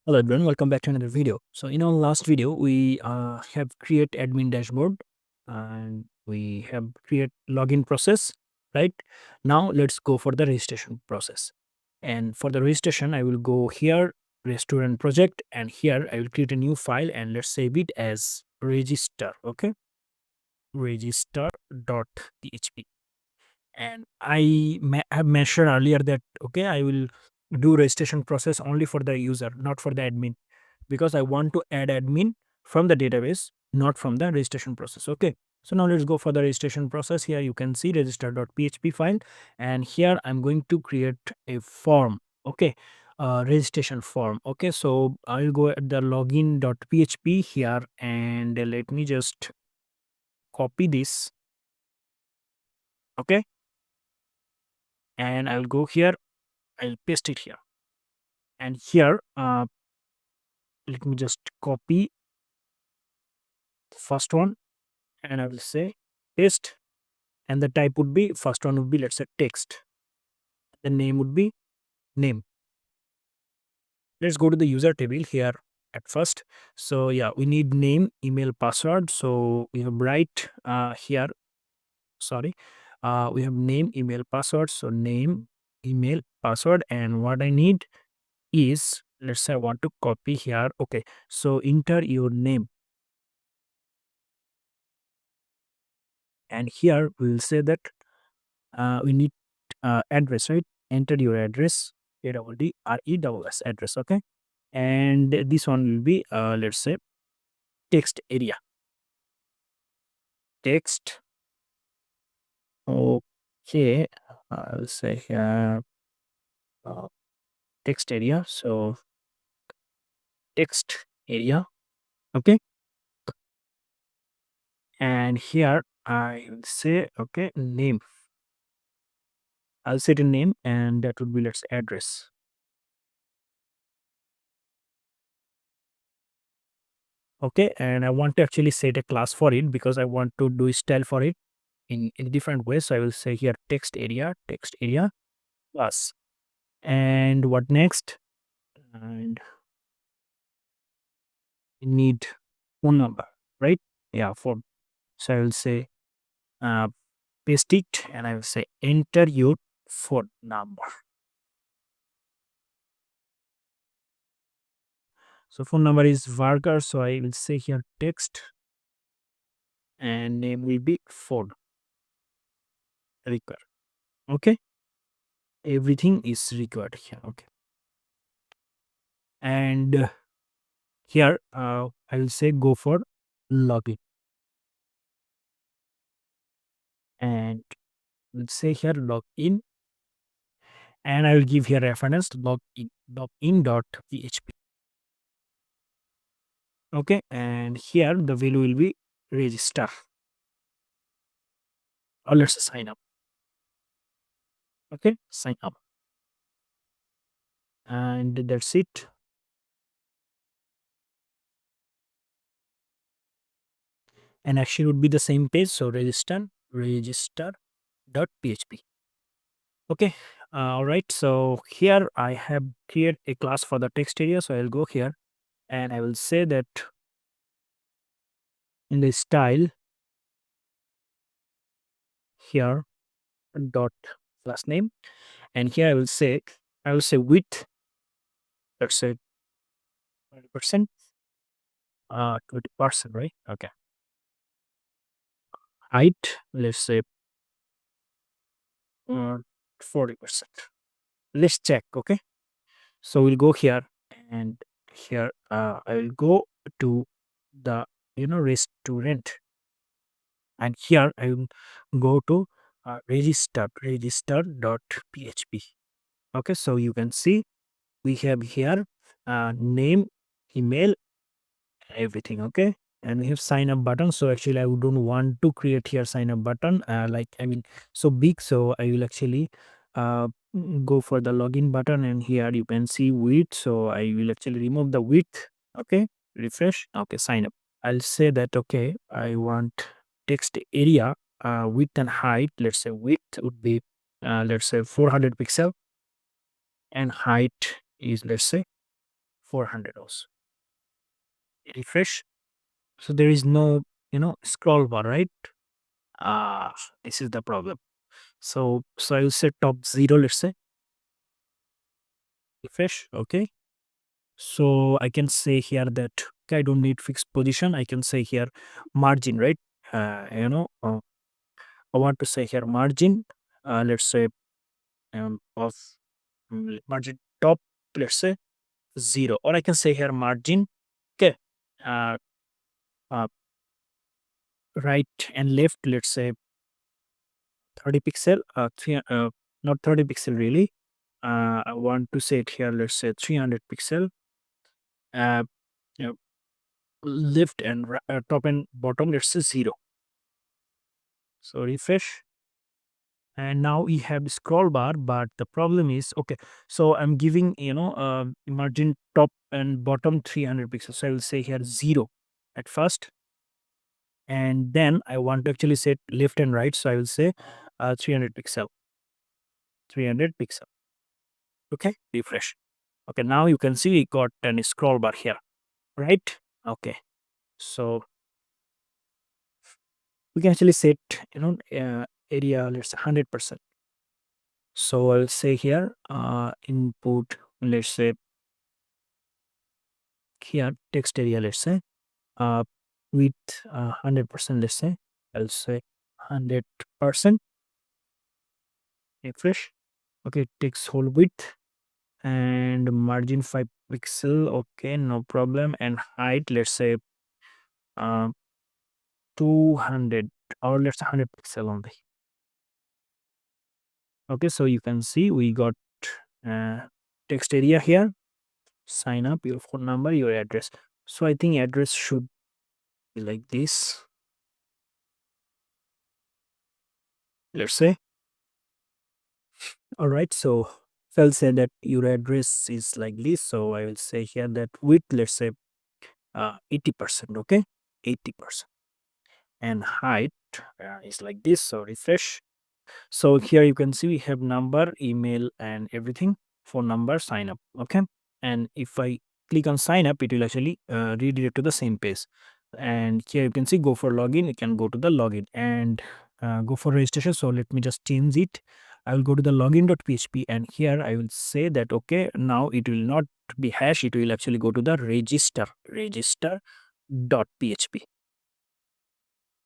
Hello everyone, welcome back to another video. So in our last video, we have create admin dashboard and we have create login process, right? Now let's go for the registration process. And for the registration, I will go here, restaurant project, and here I will create a new file and let's save it as register, okay? Register.php. And have mentioned earlier that, okay, I will do registration process only for the user, not for the admin because I want to add admin from the database, not from the registration process. Okay. So now let's go for the registration process. Here you can see register.php file, and here I'm going to create a form. Okay. Registration form. Okay. So I'll go at the login.php here and let me just copy this. Okay. And I'll go here. I'll paste it here. And here, let me just copy the first one and I will say paste, and the type would be first one would be, let's say, text. The name would be name. Let's go to the user table here at first. So yeah, we need name, email, password. So we have write here, sorry, we have name, email, password. So name, email, password, and what I need is, let's say I want to copy here. Okay, so enter your name, and here we will say that we need address, right? Enter your address, ADDRESS address. Okay, and this one will be, let's say, text area. Text. Okay, I'll say here uh, text area. So text area. Okay, and here I will say, okay, name. I'll set a name, and that would be, let's say, address. Okay, and I want to actually set a class for it because I want to do style for it in different ways. So I will say here text area class. And what next? And we need phone number, right? Yeah, phone. So I will say uh, paste it, and I will say enter your phone number. So phone number is Vargar. So I will say here text, and name will be phone required. Okay, everything is required here. Okay, and here I will say go for login, and we'll say here login, and I will give here reference login.php. Okay, and here the value will be register, or let's say sign up. Okay, sign up, and that's it. And actually would be the same page. So register.php. Okay, all right. So here I have created a class for the text area. So I'll go here and I will say that in the style here dot class name, and here I will say width, let's say 20%, 20%, right? Okay. Height, let's say 40%. Let's check. Okay, so we'll go here, and here I will go to the restaurant, and here I will go to register.php. Okay, so you can see we have here name, email, everything. Okay, and we have sign up button. So actually I don't want to create here sign up button, like, I mean, so big. So I will actually go for the login button, and here you can see width. So I will actually remove the width. Okay, refresh. Okay, sign up. I'll say that, okay, I want text area, width and height. Let's say width would be let's say 400 pixel, and height is, let's say, 400 also. Refresh. So there is no, scroll bar, right? Ah, this is the problem. So I will say top 0, let's say. Refresh. Okay. So I can say here that, okay, I don't need fixed position. I can say here margin, right? Uh, you know, uh, I want to say here margin. Let's say of margin top, let's say 0, or I can say here margin. Okay. Uh, uh, right and left, let's say 30 pixel. Not 30 pixel really. I want to say it here. Let's say 300 pixel. Uh, you know, left and top and bottom. Let's say 0. So refresh, and now we have the scroll bar. But the problem is, okay, so I'm giving margin top and bottom 300 pixels. So I will say here 0 at first, and then I want to actually set left and right. So I will say 300 pixel, 300 pixel. Okay, refresh. Okay, now you can see we got an scroll bar here, right? Okay, so we can actually set area, let's say 100%. So I'll say here input, let's say here text area, let's say uh with 100%, let's say I'll say 100%. Refresh. Okay, text whole width and margin 5 pixel. Okay, no problem. And height, let's say uh 200, or let's say 100 pixel only. Okay, so you can see we got uh, text area here. Sign up, your phone number, your address. So I think address should be like this. Let's say, all right. So if I'll say that your address is like this, so I will say here that width, let's say 80%. Okay, 80%, and height is like this. So refresh. So here you can see we have number, email, and everything. Phone number, sign up. Okay. And if I click on sign up, it will actually redirect to the same page. And here you can see go for login. You can go to the login and go for registration. So let me just change it. I will go to the login.php, and here I will say that, okay, now it will not be hash. It will actually go to the register.php.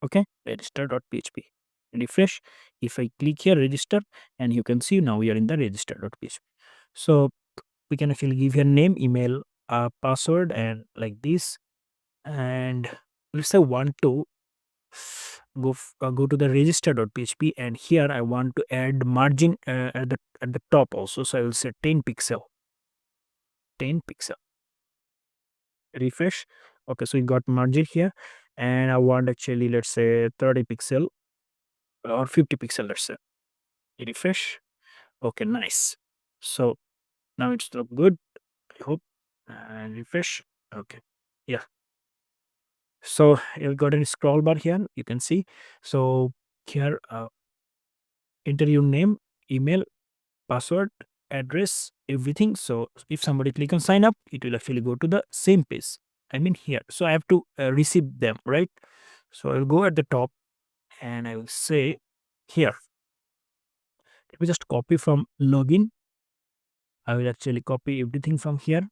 Okay, register.php. Refresh. If I click here register, and you can see now we are in the register.php. So we can actually give here name, email, password, and like this. And let's say want to go to the register.php, and here I want to add margin at the top also. So I will say 10 pixel, 10 pixel. Refresh. Okay, so we got margin here, and I want actually, let's say 30 pixel or 50 pixel, let's say. Refresh. Okay, nice. So now it's look good, I hope. And refresh. Okay, yeah. So you got a scroll bar here, you can see. So here enter your name, email, password, address, everything. So if somebody click on sign up, it will actually go to the same page, I mean here. So I have to receive them, right? So I'll go at the top, and I will say here, let me just copy from login. I will actually copy everything from here.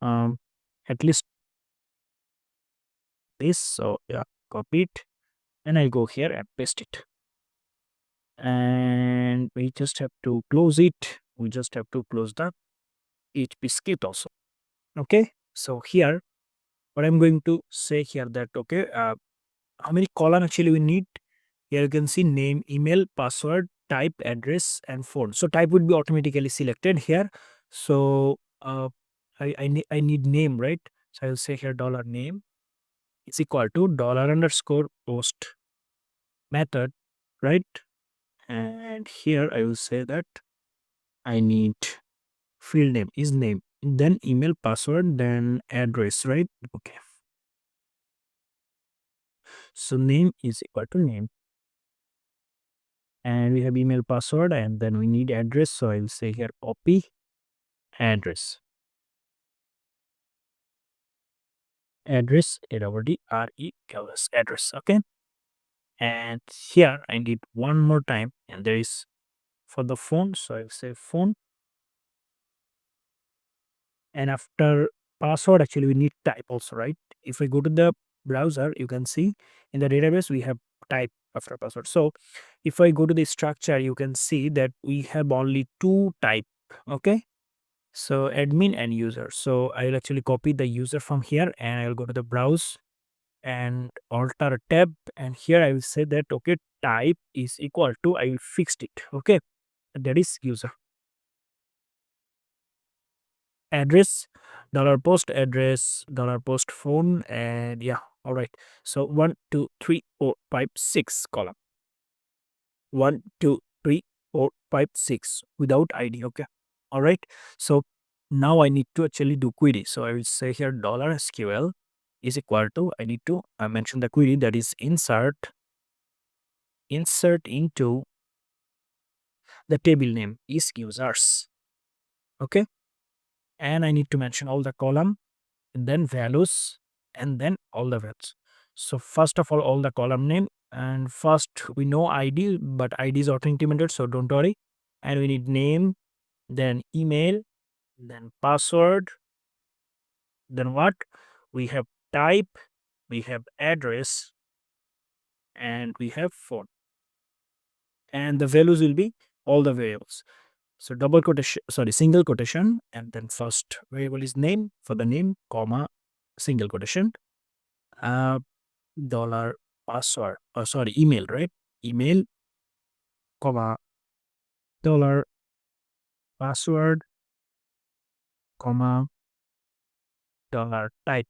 um at least this. So yeah, copy it, and I'll go here and paste it. And we just have to close it. We just have to close the PHP script also. Okay. So here, what I'm going to say here that, okay, how many column actually we need? Here you can see name, email, password, type, address, and phone. So type would be automatically selected here. So I need name, right? So I'll say here dollar name is equal to dollar underscore post method, right? And here I will say that I need field name is name, then email, password, then address, right? Okay. So name is equal to name, and we have email, password, and then we need address. So I will say here copy, address. Address, AWDRESS, address. Okay. And here I need one more time, and there is for the phone. So I'll say phone. And after password, actually, we need type also, right? If we go to the browser, you can see in the database we have type after password. So if I go to the structure, you can see that we have only two type. Okay. So admin and user. So I'll actually copy the user from here, and I'll go to the browse and alter tab, and here I will say that okay, type is equal to, I will fixed it. Okay, that is user. Address, dollar post address, dollar post phone, and yeah, all right. So 1 2 3 4 5 6 column, 1 2 3 4 5 6 without ID. Okay, all right. So now I need to actually do query. So I will say here dollar SQL is equal to, I need to mention the query, that is insert into the table name is users. Okay, and I need to mention all the column, and then values, and then all the values. So first of all the column name, and first we know ID, but ID is auto implemented, so don't worry. And we need name, then email, then password, then what we have, type, we have address, and we have phone, and the values will be all the variables. So double quotation, sorry, single quotation, and then first variable is name for the name, comma, single quotation, uh, dollar password, sorry, email, right? Email, comma, dollar password, comma, dollar type,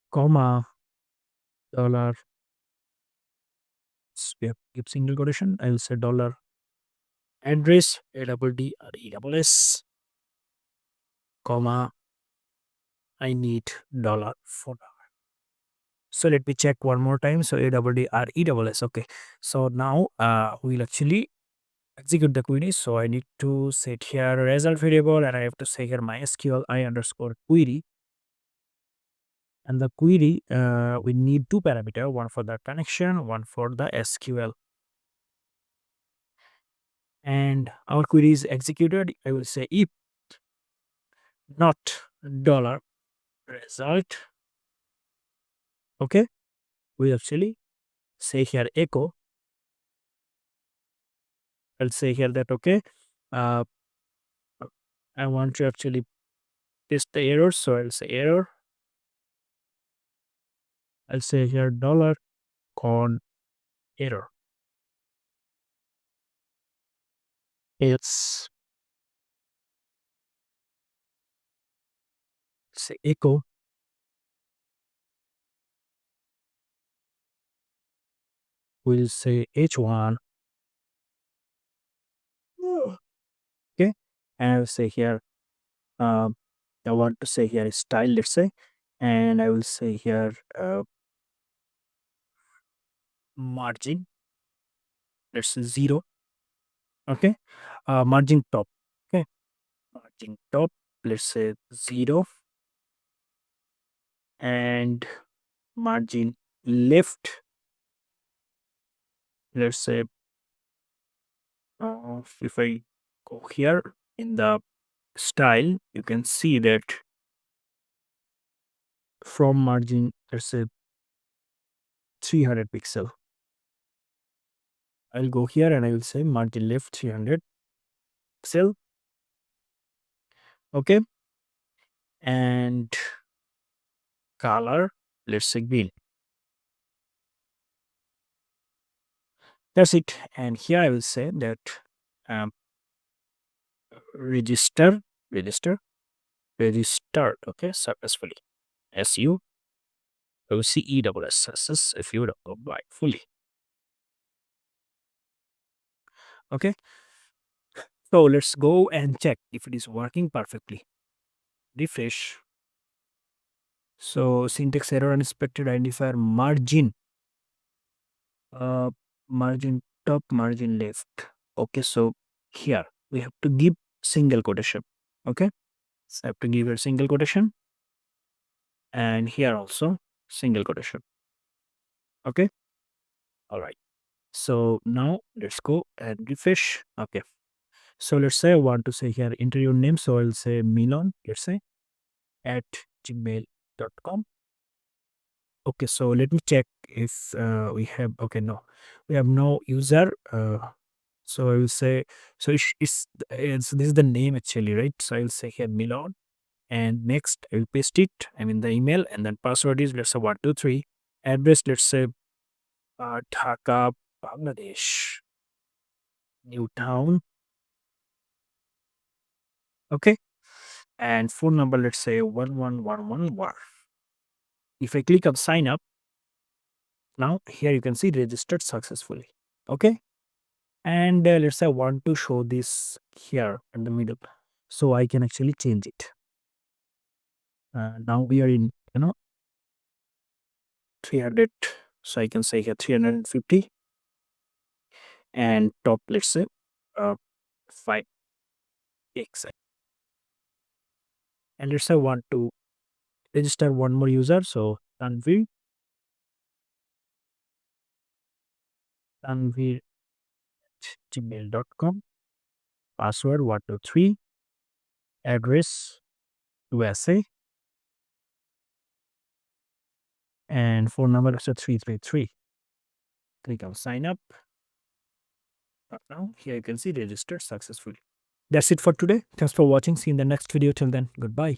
comma, dollar, we have to give single quotation. I will say dollar address, ADDRESS, comma, I need dollar phone. So let me check one more time. So ADDRESS. Okay. So now we'll actually execute the query. So I need to set here result variable, and I have to say here MySQL I underscore query. And the query, we need two parameter, one for the connection, one for the SQL. And our query is executed. I will say if not dollar result. Okay. We actually say here echo. I'll say here that okay. Uh, I want to actually test the error. So I'll say error. I'll say here dollar con error. It's say echo. We'll say H1. Okay. And I will say here, um, I want to say here style, let's say, and I will say here margin, let's say 0. Okay. Margin top. Okay. Margin top, let's say 0, and margin left, let's say, if I go here in the style, you can see that from margin, let's say 300 pixel. I'll go here and I will say margin left 300 pixel. Okay. And color, let's say green. That's it. And here I will say that um, register, register, registered. Okay, successfully. SUOCESS if you don't go by fully. Okay. So let's go and check if it is working perfectly. Refresh. So syntax error, unexpected identifier margin. Uh, Margin top margin left. Okay, so here we have to give single quotation. Okay, so I have to give a single quotation, and here also single quotation. Okay, all right. So now let's go and refresh. Okay, so let's say I want to say here enter your name. So I'll say Milan, let's say at gmail.com. Okay, so let me check if we have, okay, no, we have no user. So I will say, so this is the name actually, right? So I will say here Milan, and next I will paste it. I mean the email, and then password is, let's say 123. Address, let's say Dhaka, Bangladesh, new town. Okay, and phone number, let's say 11111. If I click on sign up, now here you can see registered successfully. Okay, and let's say I want to show this here in the middle, so I can actually change it. Now we are in 300, so I can say here 350, and top, let's say 5x, and let's say I want to register one more user, so Tanvir gmail.com, password 123, address USA, and phone number is 333. Click on sign up. Now here you can see registered successfully. That's it for today. Thanks for watching. See you in the next video. Till then, goodbye.